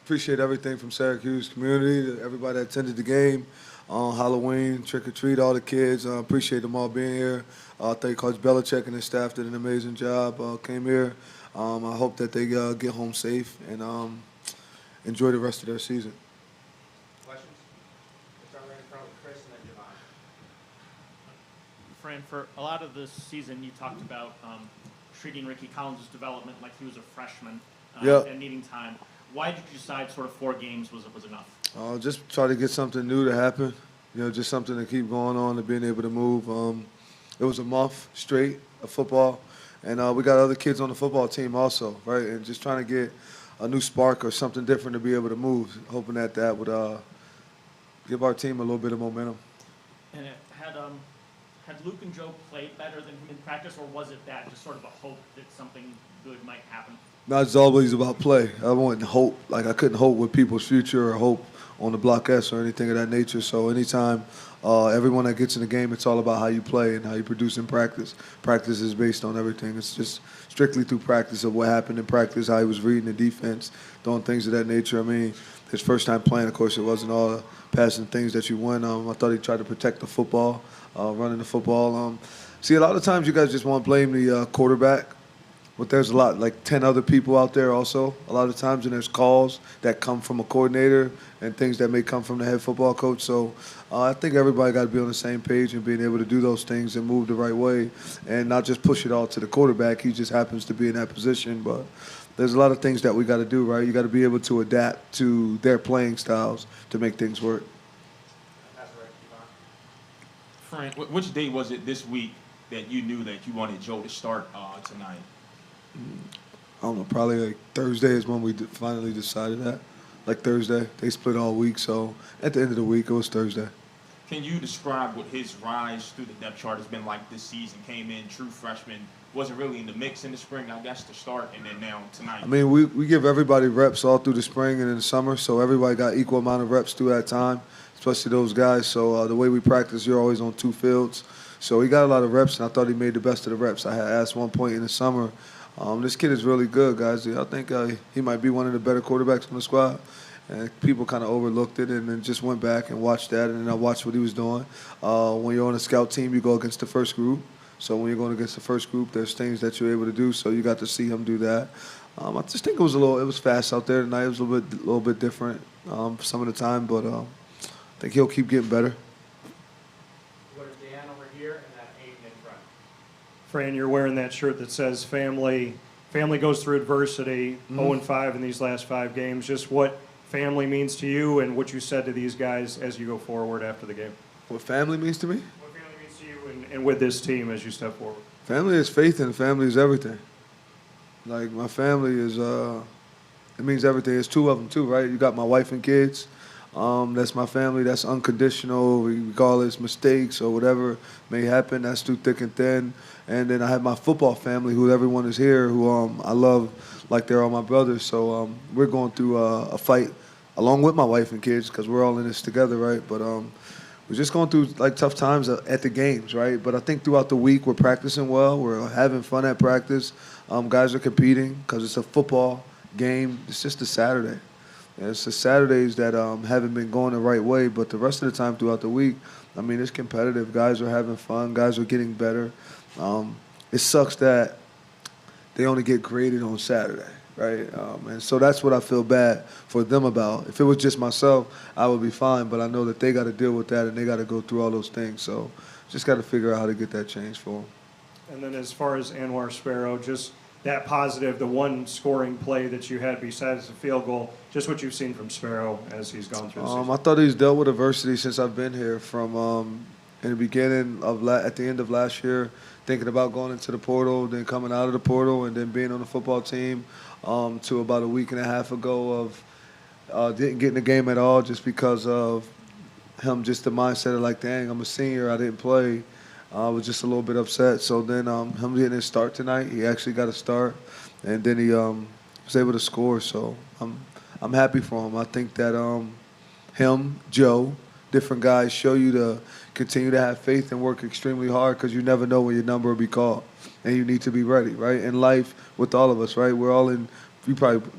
Appreciate everything from Syracuse community, to everybody that attended the game on Halloween, trick or treat, all the kids. Appreciate them all being here. Thank Coach Belichick and his staff did an amazing job. Came here. I hope that they get home safe and enjoy the rest of their season. Questions? We'll start right in front with Chris and then Javon. Fran, for a lot of this season, you talked about treating Ricky Collins' development like he was a freshman Yep. and needing time. Why did you decide sort of 4 games was enough? Just try to get something new to happen. Just something to keep going on and being able to move. It was a month straight of football, and we got other kids on the football team also, right? And just trying to get a new spark or something different to be able to move, hoping that that would give our team a little bit of momentum. And had Luke and Joe played better than him in practice, or was it that just sort of a hope that something good might happen? No, it's always about play. I wouldn't hope, like I couldn't hope with people's future or hope on the Block S or anything of that nature. So anytime everyone that gets in the game, it's all about how you play and how you produce in practice. Practice is based on everything. It's just strictly through practice of what happened in practice, how he was reading the defense, doing things of that nature. I mean, his first time playing, of course, it wasn't all the passing things that you win. I thought he tried to protect the football, running the football. See, a lot of times you guys just want to blame the quarterback. But there's a lot, like 10 other people out there also, a lot of times, and there's calls that come from a coordinator and things that may come from the head football coach. So I think everybody got to be on the same page and being able to do those things and move the right way and not just push it all to the quarterback. He just happens to be in that position. But there's a lot of things that we got to do, right? You got to be able to adapt to their playing styles to make things work. That's right, Javon. Frank, which day was it this week that you knew that you wanted Joe to start tonight? I don't know, probably like Thursday is when we finally decided that. Like Thursday. They split all week, so at the end of the week, it was Thursday. Can you describe what his rise through the depth chart has been like this season? Came in, true freshman, wasn't really in the mix in the spring, I guess, to start, and then now tonight. I mean, we give everybody reps all through the spring and in the summer, so everybody got equal amount of reps through that time, especially those guys. So the way we practice, you're always on 2 fields. So he got a lot of reps, and I thought he made the best of the reps. I had asked one point in the summer, this kid is really good, guys. I think he might be one of the better quarterbacks on the squad. And people kind of overlooked it and then just went back and watched that, and then I watched what he was doing. When you're on a scout team, you go against the first group. So when you're going against the first group, there's things that you're able to do. So you got to see him do that. I just think it was fast out there tonight. It was a little bit different some of the time, but I think he'll keep getting better. We'll go to Dan over here and then Aiden in front. Fran, you're wearing that shirt that says family goes through adversity, 0-5 in these last 5 games. Just what family means to you and what you said to these guys as you go forward after the game. What family means to me? What family means to you and with this team as you step forward. Family is faith and family is everything. Like my family is, it means everything. It's 2 of them too, right? You got my wife and kids. That's my family. That's unconditional, regardless mistakes or whatever may happen. That's through thick and thin. And then I have my football family, who everyone is here, who I love like they're all my brothers. So we're going through a fight along with my wife and kids because we're all in this together, right? But we're just going through like tough times at the games, right? But I think throughout the week we're practicing well. We're having fun at practice. Guys are competing because it's a football game. It's just a Saturday. And it's the Saturdays that haven't been going the right way, but the rest of the time throughout the week, I mean, it's competitive. Guys are having fun. Guys are getting better. It sucks that they only get graded on Saturday, right? And so that's what I feel bad for them about. If it was just myself, I would be fine, but I know that they got to deal with that and they got to go through all those things. So just got to figure out how to get that changed for them. And then as far as Anwar Sparrow, just that positive, the one scoring play that you had besides the field goal, just what you've seen from Sparrow as he's gone through the season. I thought he's dealt with adversity since I've been here from in the beginning of at the end of last year, thinking about going into the portal, then coming out of the portal, and then being on the football team to about a week and a half ago of didn't get in the game at all just because of him, just the mindset of like, dang, I'm a senior, I didn't play. I was just a little bit upset. So then him getting his start tonight, he actually got a start, and then he was able to score. So I'm happy for him. I think that him, Joe, different guys show you to continue to have faith and work extremely hard because you never know when your number will be called, and you need to be ready, right? In life, with all of us, right? We're all in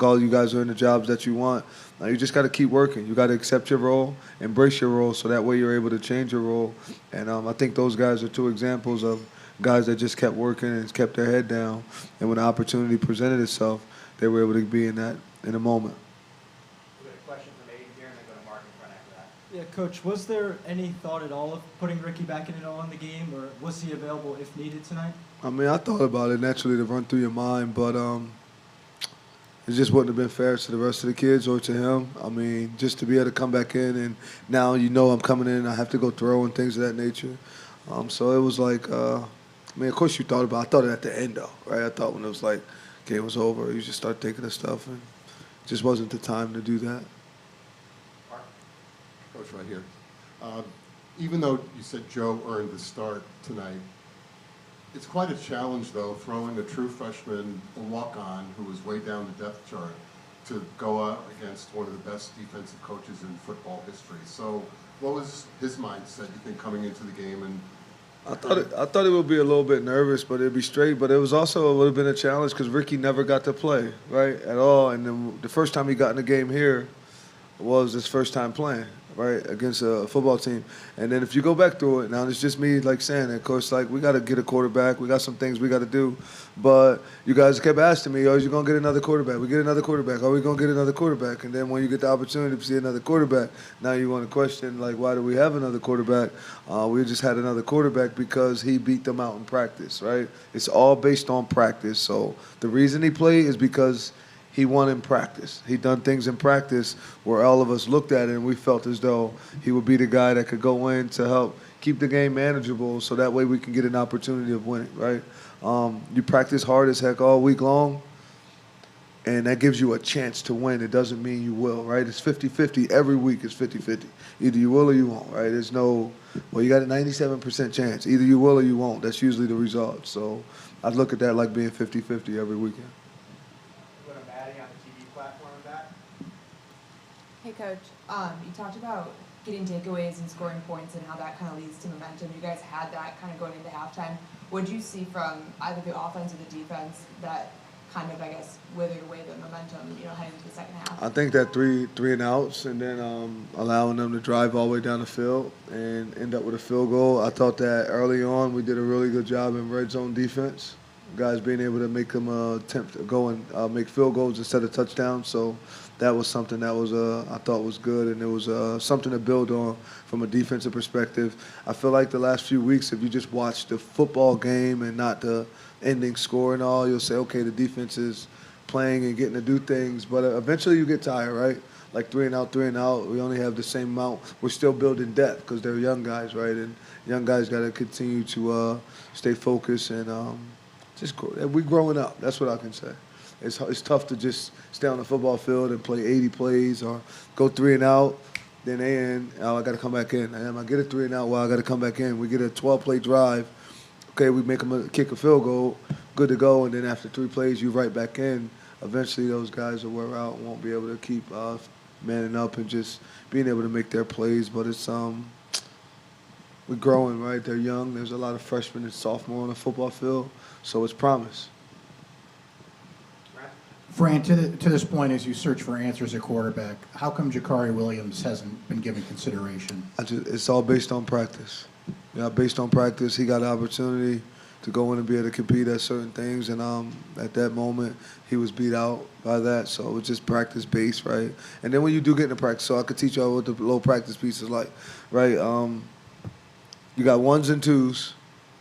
all you guys are in the jobs that you want. Now you just got to keep working. You got to accept your role, embrace your role, so that way you're able to change your role. And I think those guys are two examples of guys that just kept working and kept their head down. And when the opportunity presented itself, they were able to be in a moment. We'll get a question from Aiden here and then go to Mark in front after that. Yeah, Coach, was there any thought at all of putting Ricky back in it all in the game, or was he available if needed tonight? I mean, I thought about it naturally to run through your mind, but it just wouldn't have been fair to the rest of the kids or to him. I mean, just to be able to come back in and now I'm coming in, I have to go throw and things of that nature. So it was like, I mean, of course you thought about it. I thought it at the end, though, right? I thought when it was like, game was over, you just start thinking of stuff, and it just wasn't the time to do that. Mark? Coach, right here. Even though you said Joe earned the start tonight, it's quite a challenge, though, throwing a true freshman, a walk-on, who was way down the depth chart, to go out against one of the best defensive coaches in football history. So what was his mindset, you think, coming into the game? And I thought it would be a little bit nervous, but it'd be straight. But it was also would have been a challenge because Ricky never got to play, right, at all. And then the first time he got in the game here was his first time playing, right, against a football team. And then if you go back through it, now it's just me like saying it. Of course, like we got to get a quarterback. We got some things we got to do. But you guys kept asking me, "Oh, is you gonna get another quarterback? We get another quarterback. Are we gonna get another quarterback?" And then when you get the opportunity to see another quarterback, now you want to question like, why do we have another quarterback? We just had another quarterback because he beat them out in practice, right? It's all based on practice. So the reason he played is because he won in practice. He done things in practice where all of us looked at it and we felt as though he would be the guy that could go in to help keep the game manageable so that way we can get an opportunity of winning, right? You practice hard as heck all week long, and that gives you a chance to win. It doesn't mean you will, right? It's 50-50. Every week is 50-50. Either you will or you won't, right? There's no, well, you got a 97% chance. Either you will or you won't. That's usually the result. So I'd look at that like being 50-50 every weekend. We'll go to Maddie on the TV platform with that. Hey, Coach. You talked about getting takeaways and scoring points and how that kind of leads to momentum. You guys had that kind of going into halftime. What did you see from either the offense or the defense that kind of, I guess, withered away the momentum, heading into the second half? I think that three and outs and then allowing them to drive all the way down the field and end up with a field goal. I thought that early on we did a really good job in red zone defense. Guys being able to make them attempt to go and make field goals instead of touchdowns. So that was something that was I thought was good, and it was something to build on from a defensive perspective. I feel like the last few weeks, if you just watch the football game and not the ending score and all, you'll say, okay, the defense is playing and getting to do things, but eventually you get tired, right? Like 3 and out. We only have the same amount. We're still building depth because they're young guys, right? And young guys got to continue to stay focused and we're growing up. That's what I can say. It's tough to just stay on the football field and play 80 plays or go 3 and out. Then they end. Oh, I got to come back in. And I get a 3 and out. Well, I got to come back in. We get a 12-play drive. Okay, we make them kick a field goal. Good to go. And then after 3 plays, you right back in. Eventually, those guys will wear out and won't be able to keep manning up and just being able to make their plays. But it's we're growing, right? They're young. There's a lot of freshmen and sophomore on the football field, so it's promise. Fran, to this point, as you search for answers at quarterback, how come Jakari Williams hasn't been given consideration? It's all based on practice. Based on practice, he got an opportunity to go in and be able to compete at certain things, and at that moment, he was beat out by that. So it was just practice based, right? And then when you do get into practice, so I could teach y'all what the low practice piece is like, right? You got 1s and 2s,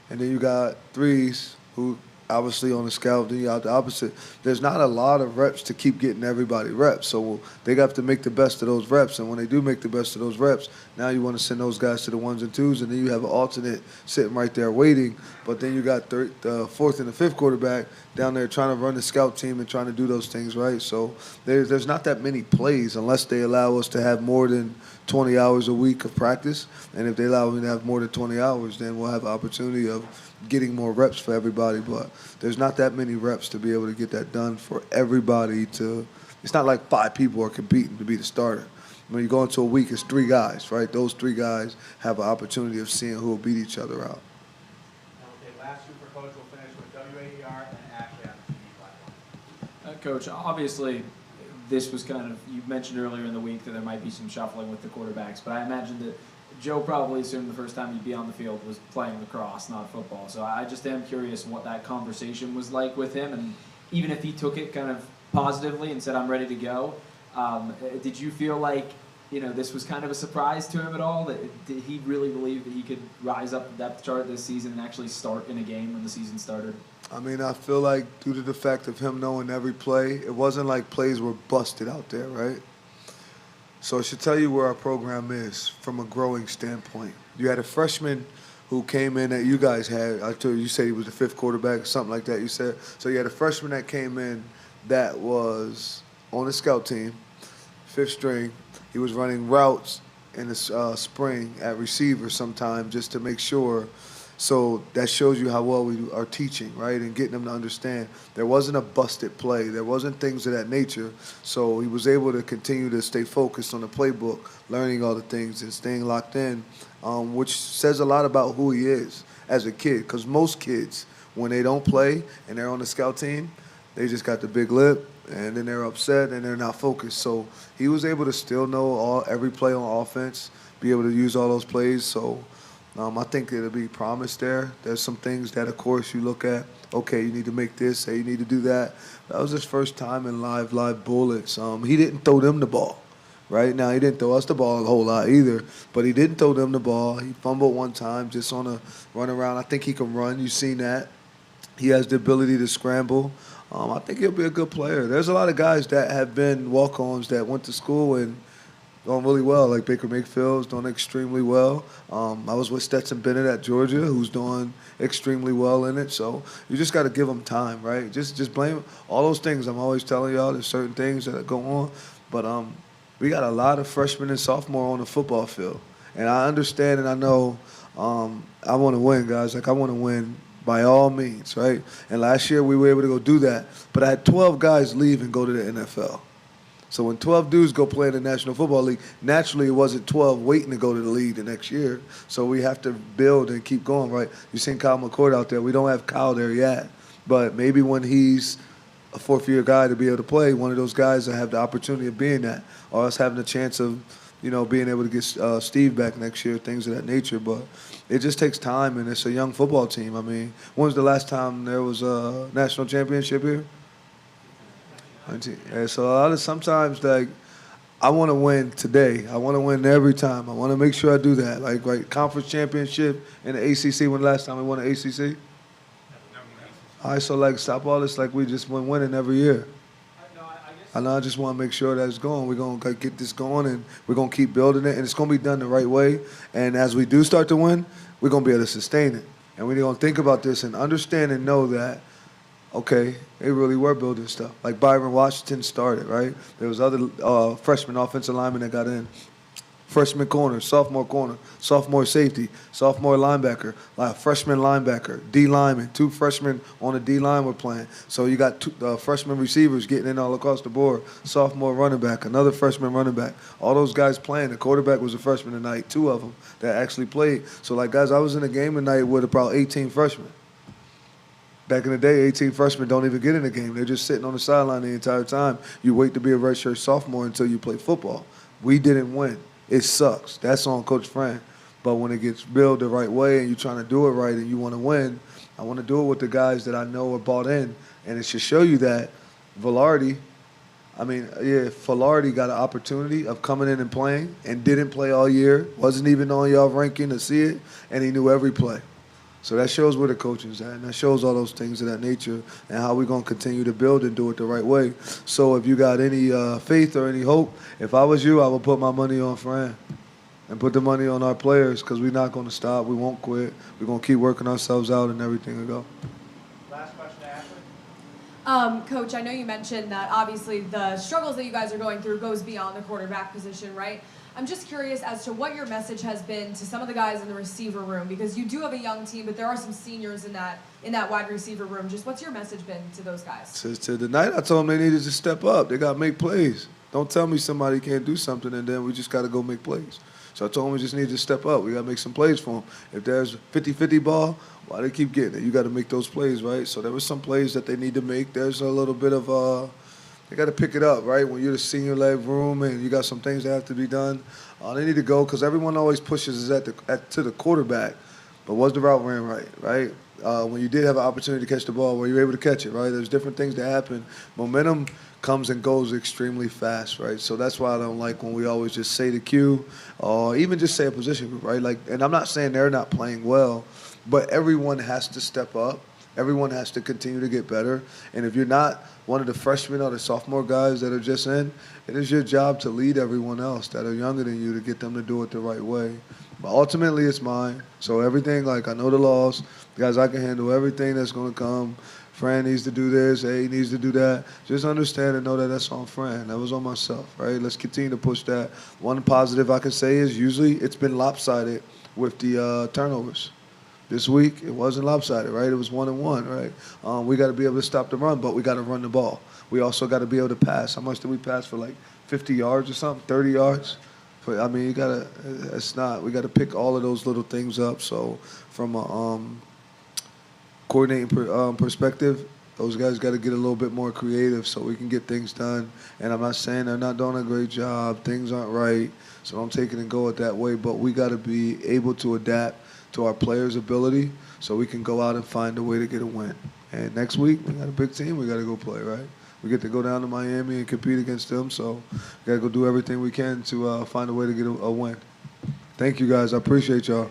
and then you got 3s who obviously on the scout, then you got the opposite. There's not a lot of reps to keep getting everybody reps, so they have to make the best of those reps, and when they do make the best of those reps, now you want to send those guys to the 1s and 2s, and then you have an alternate sitting right there waiting, but then you got the 4th and the 5th quarterback down there trying to run the scout team and trying to do those things, right? So there's not that many plays unless they allow us to have more than 20 hours a week of practice, and if they allow me to have more than 20 hours, then we'll have an opportunity of getting more reps for everybody, but there's not that many reps to be able to get that done for everybody it's not like 5 people are competing to be the starter. When you go into a week, it's 3 guys, right? Those 3 guys have an opportunity of seeing who will beat each other out. Okay, last 2 for Coach. We'll finish with WAER and Ashley on the TV platform. Coach, obviously, this was kind of, you mentioned earlier in the week that there might be some shuffling with the quarterbacks, but I imagine that Joe probably assumed the first time he'd be on the field was playing lacrosse, not football. So I just am curious what that conversation was like with him, and even if he took it kind of positively and said, I'm ready to go, did you feel like, this was kind of a surprise to him at all? Did he really believe that he could rise up the depth chart this season and actually start in a game when the season started? I mean, I feel like due to the fact of him knowing every play, it wasn't like plays were busted out there, right? So it should tell you where our program is from a growing standpoint. You had a freshman who came in that you guys had. I told you, you said he was the fifth quarterback, something like that, you said. So you had a freshman that came in that was on the scout team, fifth string. He was running routes in the spring at receiver sometime just to make sure. So that shows you how well we are teaching, right, and getting them to understand. There wasn't a busted play. There wasn't things of that nature. So he was able to continue to stay focused on the playbook, learning all the things and staying locked in, which says a lot about who he is as a kid. Because most kids, when they don't play and they're on the scout team, they just got the big lip, and then they're upset and they're not focused. So he was able to still know every play on offense, be able to use all those plays. So I think it'll be promised there. There's some things that, of course, you look at. Okay, you need to make this. Hey, you need to do that. That was his first time in live bullets. He didn't throw them the ball, right? Now, he didn't throw us the ball a whole lot either, but he didn't throw them the ball. He fumbled one time just on a run around. I think he can run. You've seen that. He has the ability to scramble. I think he'll be a good player. There's a lot of guys that have been walk-ons that went to school and doing really well, like Baker Mayfield's doing extremely well. I was with Stetson Bennett at Georgia, who's doing extremely well in it. So you just got to give them time, right? Just blame all those things. I'm always telling y'all there's certain things that go on, but we got a lot of freshmen and sophomore on the football field, and I understand and I know I want to win, guys. Like I want to win by all means, right? And last year we were able to go do that, but I had 12 guys leave and go to the NFL. So when 12 dudes go play in the National Football League, naturally it wasn't 12 waiting to go to the league the next year. So we have to build and keep going, right? You've seen Kyle McCord out there. We don't have Kyle there yet. But maybe when he's a fourth-year guy to be able to play, one of those guys that have the opportunity of being that, or us having a chance of, being able to get Steve back next year, things of that nature. But it just takes time, and it's a young football team. I mean, when was the last time there was a national championship here? Yeah, so sometimes, like, I want to win today. I want to win every time. I want to make sure I do that. Like, right, conference championship in the ACC. When the last time we won the ACC? All right, so, like, stop all this like we just been winning every year. I know I just want to make sure that it's going. We're going to get this going, and we're going to keep building it, and it's going to be done the right way. And as we do start to win, we're going to be able to sustain it. And we're going to think about this and understand and know that, okay, they really were building stuff. Like Byron Washington started, right? There was other freshman offensive linemen that got in. Freshman corner, sophomore safety, sophomore linebacker, freshman linebacker, D lineman. 2 freshmen on the D line were playing. So you got 2 freshman receivers getting in all across the board. Sophomore running back, another freshman running back. All those guys playing. The quarterback was a freshman tonight, 2 of them that actually played. So, like, guys, I was in a game tonight with about 18 freshmen. Back in the day, 18 freshmen don't even get in the game. They're just sitting on the sideline the entire time. You wait to be a redshirt sophomore until you play football. We didn't win. It sucks. That's on Coach Fran. But when it gets built the right way and you're trying to do it right and you want to win, I want to do it with the guys that I know are bought in. And it should show you that Velarde got an opportunity of coming in and playing and didn't play all year, wasn't even on y'all ranking to see it, and he knew every play. So that shows where the coaching's at, and that shows all those things of that nature and how we're going to continue to build and do it the right way. So if you got any faith or any hope, if I was you, I would put my money on Fran and put the money on our players because we're not going to stop. We won't quit. We're going to keep working ourselves out and everything will go. Last question, Ashley. Coach, I know you mentioned that obviously the struggles that you guys are going through goes beyond the quarterback position, right? I'm just curious as to what your message has been to some of the guys in the receiver room, because you do have a young team, but there are some seniors in that wide receiver room. Just what's your message been to those guys? To tonight, I told them they needed to step up. They got to make plays. Don't tell me somebody can't do something and then we just got to go make plays. So I told them we just need to step up. We got to make some plays for them. If there's 50-50 ball, why they keep getting it? You got to make those plays, right? So there were some plays that they need to make. There's a little bit of they got to pick it up, right? When you're the senior leg room and you got some things that have to be done, they need to go because everyone always pushes to the quarterback. But was the route ran right? When you did have an opportunity to catch the ball, were you able to catch it, right? There's different things that happen. Momentum comes and goes extremely fast, right? So that's why I don't like when we always just say the cue or even just say a position group, right? Like, and I'm not saying they're not playing well, but everyone has to step up. Everyone has to continue to get better. And if you're not one of the freshmen or the sophomore guys that are just in, it is your job to lead everyone else that are younger than you to get them to do it the right way. But ultimately, it's mine. So everything, like I know the laws. Guys, I can handle everything that's going to come. Fran needs to do this. A needs to do that. Just understand and know that that's on Fran. That was on myself, right? Let's continue to push that. One positive I can say is usually it's been lopsided with the turnovers. This week, it wasn't lopsided, right? It was 1-1, right? We got to be able to stop the run, but we got to run the ball. We also got to be able to pass. How much did we pass for, like 50 yards or something, 30 yards? I mean, you got to – it's not – we got to pick all of those little things up. So from a coordinating perspective, those guys got to get a little bit more creative so we can get things done. And I'm not saying they're not doing a great job. Things aren't right, so don't take it and go it that way. But we got to be able to adapt to our players' ability so we can go out and find a way to get a win. And next week, we got a big team we got to go play, right? We get to go down to Miami and compete against them, so we got to go do everything we can to find a way to get a win. Thank you, guys. I appreciate y'all.